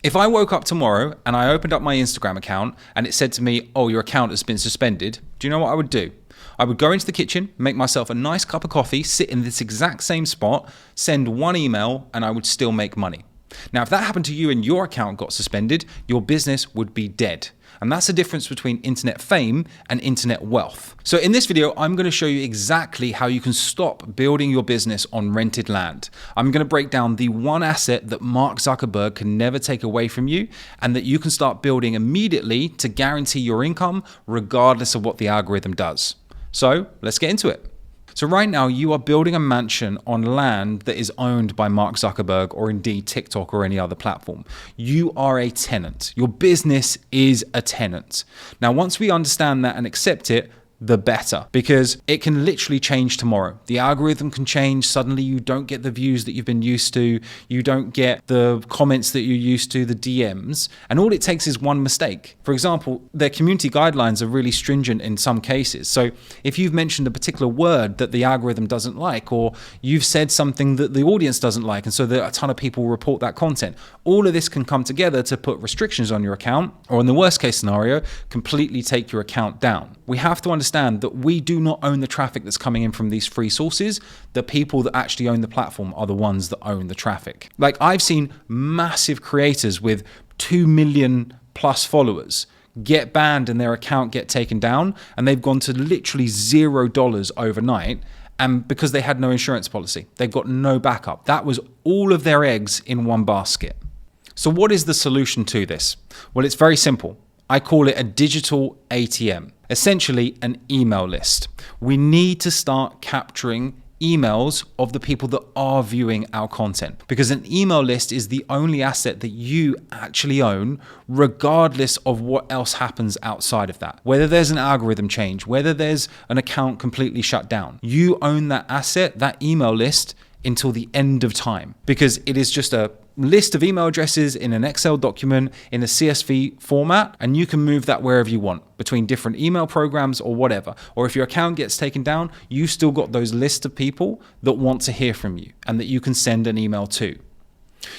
If I woke up tomorrow and I opened up my Instagram account and it said to me, oh, your account has been suspended, do you know what I would do? I would go into the kitchen, make myself a nice cup of coffee, sit in this exact same spot, send one email, and I would still make money. Now, if that happened to you and your account got suspended, your business would be dead. And that's the difference between internet fame and internet wealth. So in this video, I'm going to show you exactly how you can stop building your business on rented land. I'm going to break down the one asset that Mark Zuckerberg can never take away from you and that you can start building immediately to guarantee your income regardless of what the algorithm does. So let's get into it. So right now you are building a mansion on land that is owned by Mark Zuckerberg or indeed TikTok or any other platform. You are a tenant. Your business is a tenant. Now, once we understand that and accept it, the better, because it can literally change tomorrow. The algorithm can change. Suddenly you don't get the views that you've been used to. You don't get the comments that you're used to, the DMs. And all it takes is one mistake. For example, their community guidelines are really stringent in some cases. So if you've mentioned a particular word that the algorithm doesn't like, or you've said something that the audience doesn't like, and so that a ton of people report that content, all of this can come together to put restrictions on your account, or in the worst case scenario, completely take your account down. We have to understand that we do not own the traffic that's coming in from these free sources. The people that actually own the platform are the ones that own the traffic. Like, I've seen massive creators with 2 million plus followers get banned and their account get taken down, and they've gone to literally $0 overnight. And because they had no insurance policy, they've got no backup. That was all of their eggs in one basket. So what is the solution to this? Well, it's very simple. I call it a digital ATM, essentially an email list. We need to start capturing emails of the people that are viewing our content, because an email list is the only asset that you actually own, regardless of what else happens outside of that. Whether there's an algorithm change, whether there's an account completely shut down, you own that asset, that email list, until the end of time, because it is just a list of email addresses in an Excel document in a CSV format, and you can move that wherever you want between different email programs or whatever. Or if your account gets taken down, you still got those lists of people that want to hear from you and that you can send an email to.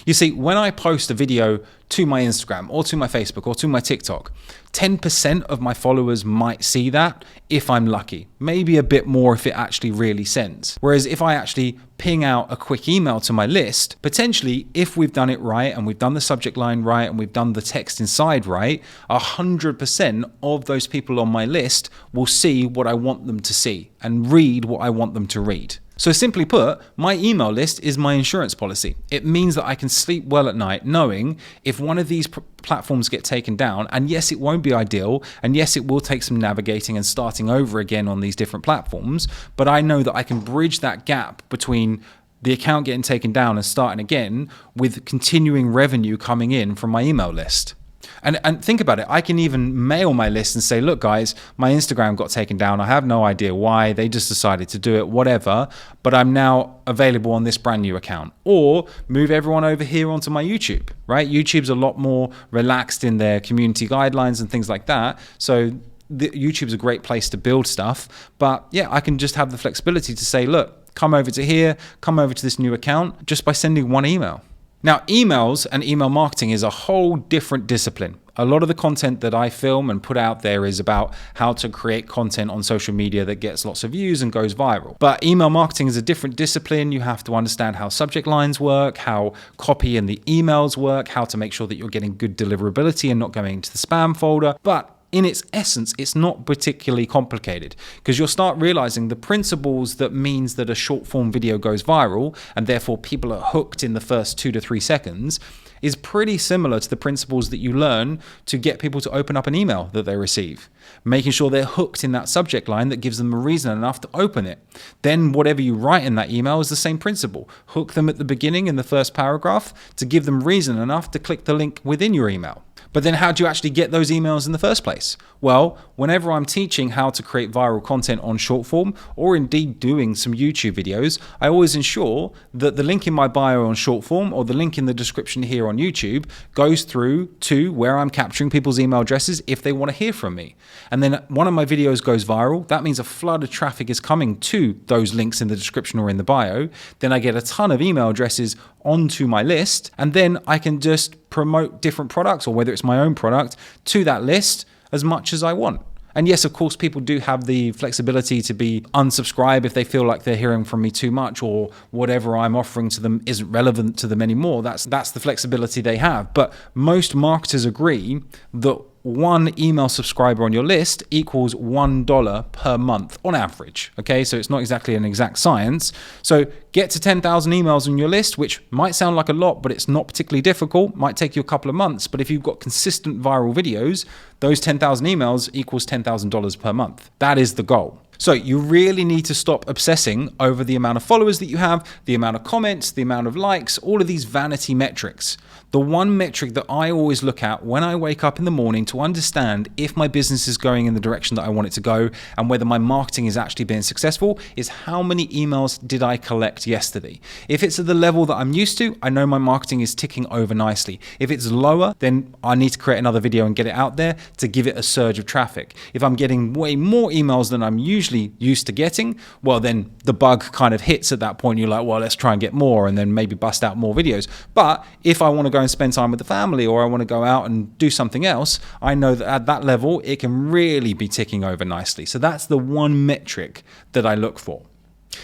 You see, when I post a video to my Instagram or to my Facebook or to my TikTok, 10% of my followers might see that if I'm lucky. Maybe a bit more if it actually really sends. Whereas if I actually ping out a quick email to my list, potentially if we've done it right and we've done the subject line right and we've done the text inside right, 100% of those people on my list will see what I want them to see and read what I want them to read. So simply put, my email list is my insurance policy. It means that I can sleep well at night knowing if one of these platforms get taken down, and yes, it won't be ideal, and yes, it will take some navigating and starting over again on these different platforms, but I know that I can bridge that gap between the account getting taken down and starting again with continuing revenue coming in from my email list. And think about it, I can even mail my list and say, look guys, my Instagram got taken down. I have no idea why. They just decided to do it, whatever. But I'm now available on this brand new account. Or move everyone over here onto my YouTube, right? YouTube's a lot more relaxed in their community guidelines and things like that. So YouTube's a great place to build stuff. But yeah, I can just have the flexibility to say, look, come over to here, come over to this new account just by sending one email. Now, emails and email marketing is a whole different discipline. A lot of the content that I film and put out there is about how to create content on social media that gets lots of views and goes viral. But email marketing is a different discipline. You have to understand how subject lines work, how copy in the emails work, how to make sure that you're getting good deliverability and not going into the spam folder. But in its essence, it's not particularly complicated, because you'll start realizing the principles that means that a short form video goes viral and therefore people are hooked in the first 2 to 3 seconds is pretty similar to the principles that you learn to get people to open up an email that they receive. Making sure they're hooked in that subject line that gives them a reason enough to open it. Then whatever you write in that email is the same principle. Hook them at the beginning in the first paragraph to give them reason enough to click the link within your email. But then how do you actually get those emails in the first place? Well, whenever I'm teaching how to create viral content on short form, or indeed doing some YouTube videos, I always ensure that the link in my bio on short form or the link in the description here on YouTube goes through to where I'm capturing people's email addresses if they want to hear from me. And then one of my videos goes viral. That means a flood of traffic is coming to those links in the description or in the bio. Then I get a ton of email addresses onto my list, and then I can just promote different products, or whether it's my own product, to that list as much as I want. And yes, of course, people do have the flexibility to be unsubscribe if they feel like they're hearing from me too much, or whatever I'm offering to them isn't relevant to them anymore. That's the flexibility they have. But most marketers agree that one email subscriber on your list equals $1 per month on average. Okay, so it's not exactly an exact science. So get to 10,000 emails on your list, which might sound like a lot, but it's not particularly difficult. Might take you a couple of months, but if you've got consistent viral videos, those 10,000 emails equals $10,000 per month. That is the goal. So you really need to stop obsessing over the amount of followers that you have, the amount of comments, the amount of likes, all of these vanity metrics. The one metric that I always look at when I wake up in the morning to understand if my business is going in the direction that I want it to go and whether my marketing is actually being successful is how many emails did I collect yesterday. If it's at the level that I'm used to, I know my marketing is ticking over nicely. If it's lower, then I need to create another video and get it out there to give it a surge of traffic. If I'm getting way more emails than I'm usually used to getting, well, then the bug kind of hits at that point. You're like, well, let's try and get more and then maybe bust out more videos. But if I want to go and spend time with the family, or I want to go out and do something else, I know that at that level, it can really be ticking over nicely. So that's the one metric that I look for.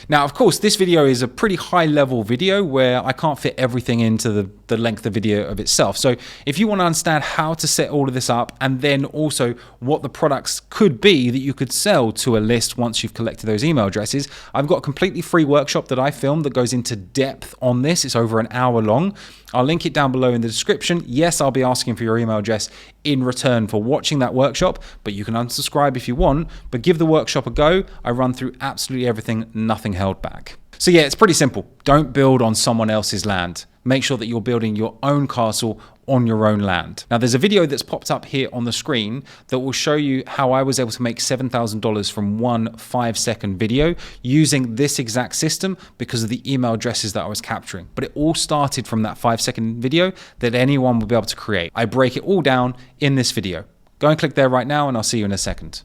Now, of course, this video is a pretty high level video where I can't fit everything into the length of video of itself. So if you want to understand how to set all of this up, and then also what the products could be that you could sell to a list once you've collected those email addresses, I've got a completely free workshop that I filmed that goes into depth on this. It's over an hour long. I'll link it down below in the description. Yes, I'll be asking for your email address in return for watching that workshop, but you can unsubscribe if you want, but give the workshop a go. I run through absolutely everything, nothing held back. So yeah, it's pretty simple. Don't build on someone else's land. Make sure that you're building your own castle on your own land. Now, there's a video that's popped up here on the screen that will show you how I was able to make $7,000 from one 5-second video using this exact system because of the email addresses that I was capturing. But it all started from that 5-second video that anyone will be able to create. I break it all down in this video. Go and click there right now, and I'll see you in a second.